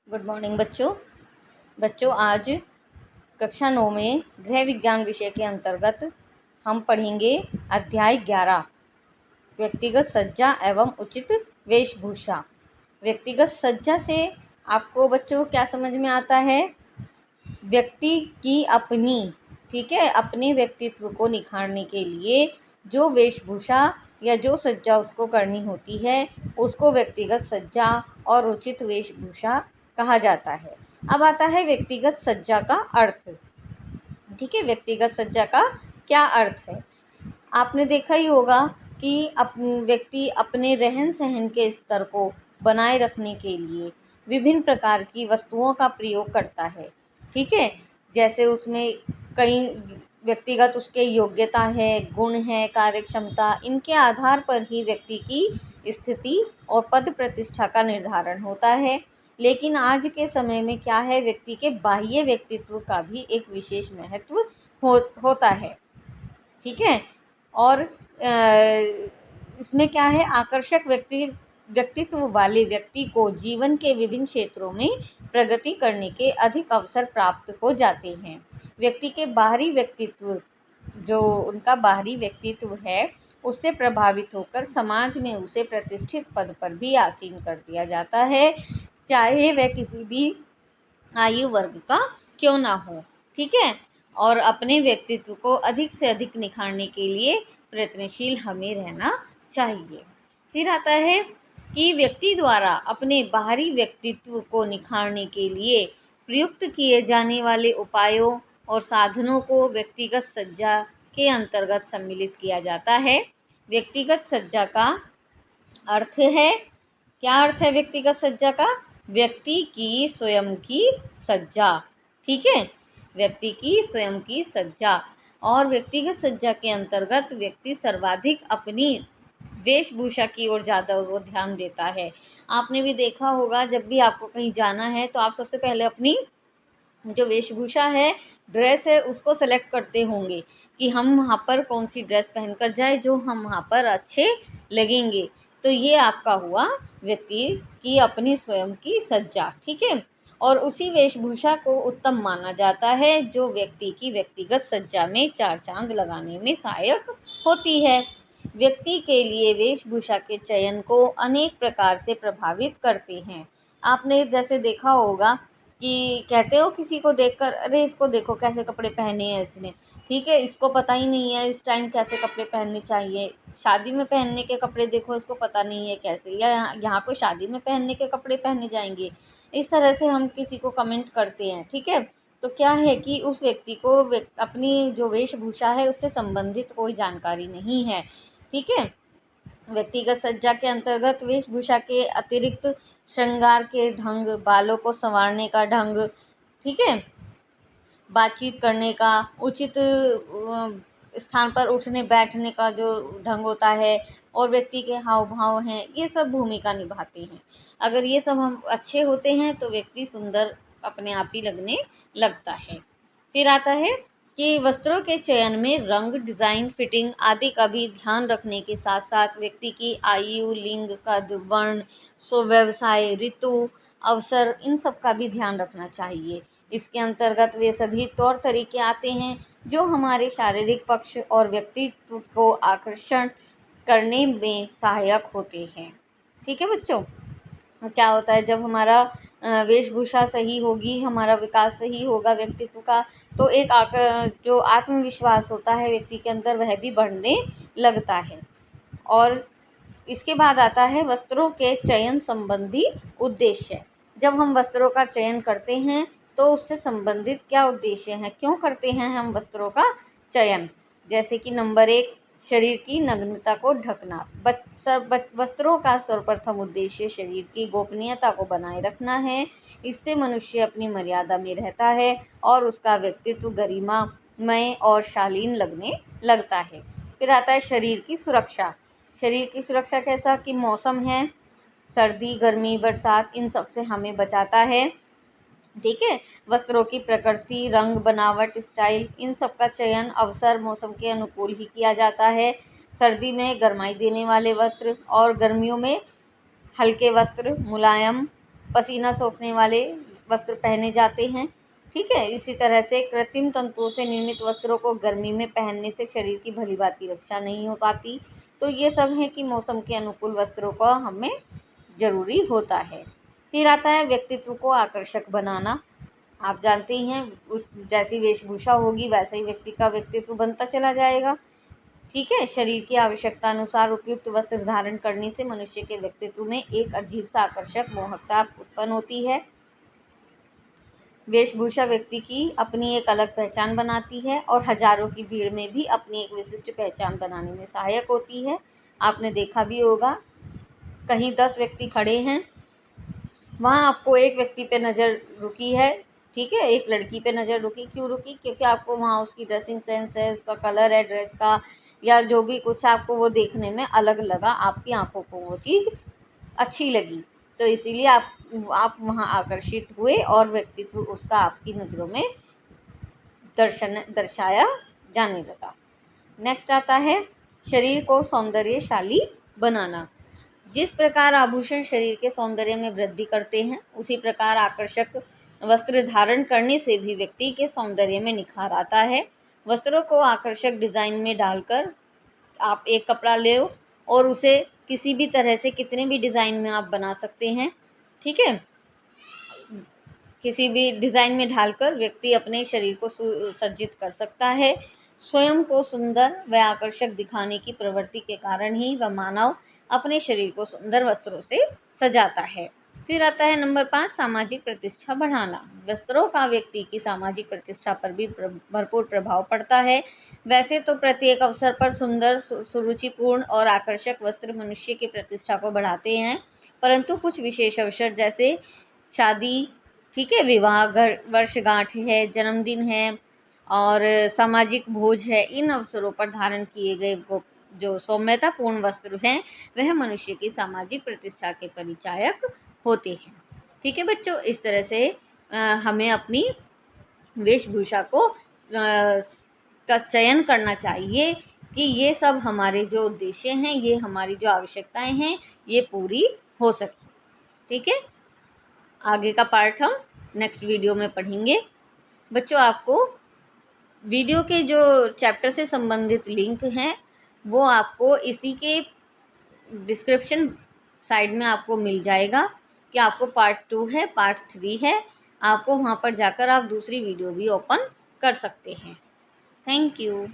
Good morning बच्चों आज कक्षा 9 में गृह विज्ञान विषय के अंतर्गत हम पढ़ेंगे अध्याय 11 व्यक्तिगत सज्जा एवं उचित वेशभूषा। व्यक्तिगत सज्जा से आपको बच्चों क्या समझ में आता है? व्यक्ति की अपने व्यक्तित्व को निखारने के लिए जो वेशभूषा या जो सज्जा उसको करनी होती है उसको व्यक्तिगत सज्जा और उचित वेशभूषा कहा जाता है। अब आता है व्यक्तिगत सज्जा का अर्थ। ठीक है, व्यक्तिगत सज्जा का क्या अर्थ है? आपने देखा ही होगा कि व्यक्ति अपने रहन सहन के स्तर को बनाए रखने के लिए विभिन्न प्रकार की वस्तुओं का प्रयोग करता है। ठीक है, जैसे उसमें कई व्यक्तिगत उसके योग्यता है, गुण है, कार्यक्षमता, इनके आधार पर ही व्यक्ति की स्थिति और पद प्रतिष्ठा का निर्धारण होता है। लेकिन आज के समय में क्या है, व्यक्ति के बाह्य व्यक्तित्व का भी एक विशेष महत्व होता है। ठीक है, और इसमें क्या है, आकर्षक व्यक्तित्व वाले व्यक्ति को जीवन के विभिन्न क्षेत्रों में प्रगति करने के अधिक अवसर प्राप्त हो जाते हैं। व्यक्ति के बाहरी व्यक्तित्व, जो उनका बाहरी व्यक्तित्व है, उससे प्रभावित होकर समाज में उसे प्रतिष्ठित पद पर भी आसीन कर दिया जाता है, चाहे वह किसी भी आयु वर्ग का क्यों ना हो। ठीक है, और अपने व्यक्तित्व को अधिक से अधिक निखारने के लिए प्रयत्नशील हमें रहना चाहिए। फिर आता है कि व्यक्ति द्वारा अपने बाहरी व्यक्तित्व को निखारने के लिए प्रयुक्त किए जाने वाले उपायों और साधनों को व्यक्तिगत सज्जा के अंतर्गत सम्मिलित किया जाता है। व्यक्तिगत सज्जा का अर्थ है, क्या अर्थ है व्यक्तिगत सज्जा का? व्यक्ति की स्वयं की सज्जा। ठीक है, व्यक्ति की स्वयं की सज्जा। और व्यक्तिगत सज्जा के अंतर्गत व्यक्ति सर्वाधिक अपनी वेशभूषा की ओर ज़्यादा वो ध्यान देता है। आपने भी देखा होगा, जब भी आपको कहीं जाना है तो आप सबसे पहले अपनी जो वेशभूषा है, ड्रेस है, उसको सेलेक्ट करते होंगे कि हम वहाँ पर कौन सी ड्रेस पहनकर जाए जो हम वहाँ पर अच्छे लगेंगे। तो ये आपका हुआ व्यक्ति की अपनी स्वयं की सज्जा। ठीक है, और उसी वेशभूषा को उत्तम माना जाता है जो व्यक्ति की व्यक्तिगत सज्जा में चार चांद लगाने में सहायक होती है। व्यक्ति के लिए वेशभूषा के चयन को अनेक प्रकार से प्रभावित करते हैं। आपने जैसे देखा होगा कि कहते हो किसी को देखकर, अरे इसको देखो कैसे कपड़े पहने हैं इसने। ठीक है, इसको पता ही नहीं है इस टाइम कैसे कपड़े पहनने चाहिए। शादी में पहनने के कपड़े देखो, इसको पता नहीं है कैसे, या यहाँ कोई शादी में पहनने के कपड़े पहने जाएंगे। इस तरह से हम किसी को कमेंट करते हैं। ठीक है, तो क्या है कि उस व्यक्ति को अपनी जो वेशभूषा है उससे संबंधित कोई जानकारी नहीं है। ठीक है, व्यक्तिगत सज्जा के अंतर्गत वेशभूषा के अतिरिक्त श्रृंगार के ढंग, बालों को संवारने का ढंग, ठीक है, बातचीत करने का, उचित स्थान पर उठने बैठने का जो ढंग होता है, और व्यक्ति के हाव भाव हैं, ये सब भूमिका निभाते हैं। अगर ये सब हम अच्छे होते हैं तो व्यक्ति सुंदर अपने आप ही लगने लगता है। फिर आता है कि वस्त्रों के चयन में रंग, डिज़ाइन, फिटिंग आदि का भी ध्यान रखने के साथ साथ व्यक्ति की आयु, लिंग, कद, वर्ण, व्यवसाय, ऋतु, अवसर, इन सब का भी ध्यान रखना चाहिए। इसके अंतर्गत वे सभी तौर तरीके आते हैं जो हमारे शारीरिक पक्ष और व्यक्तित्व को आकर्षण करने में सहायक होते हैं। ठीक है बच्चों, क्या होता है, जब हमारा वेशभूषा सही होगी, हमारा विकास सही होगा व्यक्तित्व का, तो एक जो आत्मविश्वास होता है व्यक्ति के अंदर वह भी बढ़ने लगता है। और इसके बाद आता है वस्त्रों के चयन संबंधी उद्देश्य। जब हम वस्त्रों का चयन करते हैं तो उससे संबंधित क्या उद्देश्य हैं, क्यों करते हैं हम वस्त्रों का चयन? जैसे कि नंबर 1, शरीर की नग्नता को ढकना। वस्त्रों का सर्वप्रथम उद्देश्य शरीर की गोपनीयता को बनाए रखना है। इससे मनुष्य अपनी मर्यादा में रहता है और उसका व्यक्तित्व गरिमामय और शालीन लगने लगता है। फिर आता है शरीर की सुरक्षा। शरीर की सुरक्षा कैसा कि मौसम है, सर्दी, गर्मी, बरसात, इन सब से हमें बचाता है। ठीक है, वस्त्रों की प्रकृति, रंग, बनावट, स्टाइल, इन सब का चयन अवसर, मौसम के अनुकूल ही किया जाता है। सर्दी में गर्माई देने वाले वस्त्र और गर्मियों में हल्के वस्त्र, मुलायम पसीना सोखने वाले वस्त्र पहने जाते हैं। ठीक है, इसी तरह से कृत्रिम तंतुओं से निर्मित वस्त्रों को गर्मी में पहनने से शरीर की भली भांति रक्षा नहीं हो पाती। तो ये सब है कि मौसम के अनुकूल वस्त्रों का हमें जरूरी होता है। फिर आता है व्यक्तित्व को आकर्षक बनाना। आप जानते ही हैं, जैसी वेशभूषा होगी वैसे ही व्यक्ति का व्यक्तित्व बनता चला जाएगा। ठीक है, शरीर की आवश्यकता अनुसार उपयुक्त वस्त्र धारण करने से मनुष्य के व्यक्तित्व में एक अजीब सा आकर्षक मोहकता उत्पन्न होती है। वेशभूषा व्यक्ति की अपनी एक अलग पहचान बनाती है और हजारों की भीड़ में भी अपनी एक विशिष्ट पहचान बनाने में सहायक होती है। आपने देखा भी होगा, कहीं 10 व्यक्ति खड़े हैं, वहाँ आपको एक व्यक्ति पे नज़र रुकी है। ठीक है, एक लड़की पे नज़र रुकी, क्यों रुकी? क्योंकि आपको वहाँ उसकी ड्रेसिंग सेंस है, उसका कलर है ड्रेस का, या जो भी कुछ आपको वो देखने में अलग लगा, आपकी आंखों को वो चीज़ अच्छी लगी, तो इसीलिए आप वहाँ आकर्षित हुए और व्यक्तित्व उसका आपकी नज़रों में दर्शाया जाने लगा। नेक्स्ट आता है शरीर को सौंदर्यशाली बनाना। जिस प्रकार आभूषण शरीर के सौंदर्य में वृद्धि करते हैं, उसी प्रकार आकर्षक वस्त्र धारण करने से भी व्यक्ति के सौंदर्य में निखार आता है। वस्त्रों को आकर्षक डिजाइन में डालकर आप एक कपड़ा ले और उसे किसी भी तरह से कितने भी डिजाइन में आप बना सकते हैं। ठीक है, किसी भी डिजाइन में ढालकर व्यक्ति अपने शरीर को सुसज्जित कर सकता है। स्वयं को सुंदर व आकर्षक दिखाने की प्रवृत्ति के कारण ही वह मानव अपने शरीर को सुंदर वस्त्रों से सजाता है। फिर आता है नंबर 5, सामाजिक प्रतिष्ठा बढ़ाना। वस्त्रों का व्यक्ति की सामाजिक प्रतिष्ठा पर भी भरपूर प्रभाव पड़ता है। वैसे तो प्रत्येक अवसर पर सुंदर, सुरुचिपूर्ण और आकर्षक वस्त्र मनुष्य की प्रतिष्ठा को बढ़ाते हैं, परंतु कुछ विशेष अवसर जैसे शादी, ठीक है, विवाह, वर्षगांठ है, जन्मदिन है और सामाजिक भोज है, इन अवसरों पर धारण किए गए जो सौम्यतापूर्ण वस्त्र हैं वह मनुष्य की सामाजिक प्रतिष्ठा के परिचायक होते हैं। ठीक है बच्चों, इस तरह से हमें अपनी वेशभूषा को का चयन करना चाहिए कि ये सब हमारे जो उद्देश्य हैं, ये हमारी जो आवश्यकताएं हैं, ये पूरी हो सके। ठीक है, आगे का पार्ट हम नेक्स्ट वीडियो में पढ़ेंगे। बच्चों, आपको वीडियो के जो चैप्टर से संबंधित लिंक हैं वो आपको इसी के डिस्क्रिप्शन साइड में आपको मिल जाएगा कि आपको पार्ट 2 है, पार्ट 3 है। आपको वहाँ पर जाकर आप दूसरी वीडियो भी ओपन कर सकते हैं। Thank you.